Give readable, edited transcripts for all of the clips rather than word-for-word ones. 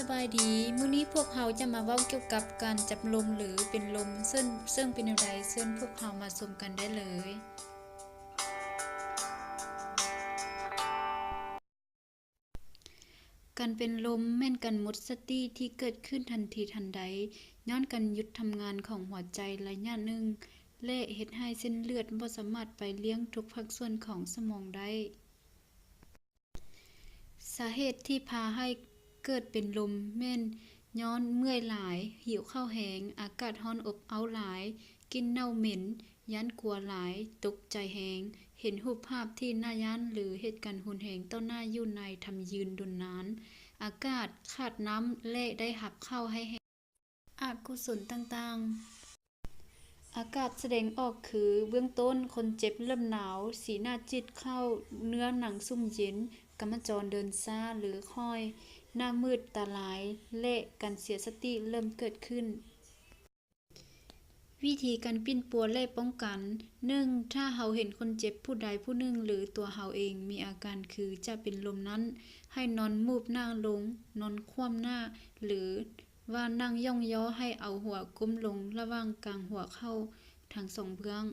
สบายดีมื้อนี้พวกเราจะมาเว้าเกี่ยวกับการจับลมหรือเป็นลมซึ่งเป็นแนวใดเชิญพวกเรามาชมกันได้เลยการเป็นลมแม่นการหมดสติที่เกิดขึ้นทันทีทันใดย้อนการหยุดทำงานของหัวใจระยะหนึ่งและเฮ็ดให้เส้นเลือดบ่สามารถไปเลี้ยงทุกภาคส่วนของสมองได้สาเหตุที่พาให้เกิดเป็นลมแม่นย้อนเมื่อยหลายหิวข้าวแหงอากาศร้อนอบอ้าวหลายกลิ่นเน่าเหม็นย้านกลัวหลายตกใจแฮงเห็นรูปภาพที่น่าย้านหรือเหตุการณ์รุนแรงต่อหน้าอยู่ในทำยืนดนนานอากาศขาดน้ำและได้หับเข้าให้แห้งอกุศลต่างๆอากาศแสดงออกคือเบื้องต้นคนเจ็บเริ่มหนาวสีหน้าจิตเข้าเนื้อหนังซุ่มเย็นกำมะจรเดินช้าหรือค่อยหน้ามืดตาลายและการเสียสติเริ่มเกิดขึ้นวิธีการปิ้นปัวและป้องกัน 1. ถ้าเฮาเห็นคนเจ็บผู้ใดผู้หนึ่งหรือตัวเฮาเองมีอาการคือจะเป็นลมนั้นให้นอนมูบหน้าลงนอนคว่ำหน้าหรือว่านั่งย่องย้อให้เอาหัวก้มลงระหว่างกลางหัวเข้าทั้งสองเบื้อง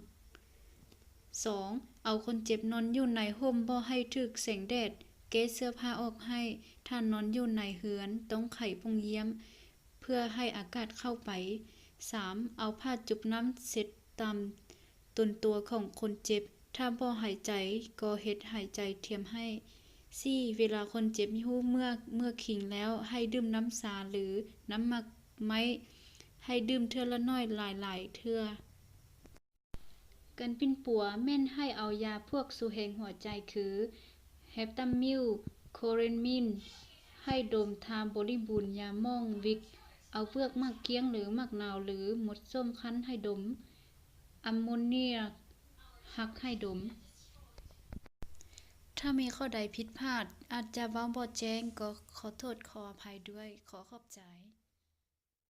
2. เอาคนเจ็บนอนอยู่ในร่มบ่ให้ถึกแสงแดดเกะเสื้อผ้าออกให้ถ้านอนอยู่ในเรือนต้องไขปงเยี่ยมเพื่อให้อากาศเข้าไป 3. เอาผ้าจุบน้ำเสร็จตามต้นตัวของคนเจ็บถ้าบ่หายใจก็เฮ็ดหายใจเทียมให้ 4. เวลาคนเจ็บฮู้เมื่อขิงแล้วให้ดื่มน้ำสาหรือน้ำหมักไม้ให้ดื่มเทื่อละน้อยหลายๆเทื่อการปิ้นปัวแม่นให้เอายาพวกสูแหงหัวใจคือแฮปตัมมิลโคเรนมินให้ดมทามบริบูรณ์ยาม่องวิกเอาเปลือกมักเกี้ยงหรือมักนาวหรือหมดส้มคั้นให้ดมอัมโมเนียฮักให้ดมถ้ามีข้อใดผิดพลาดอาจจะเว้าบ่แจ้งก็ขอโทษขออภัยด้วยขอขอบใจ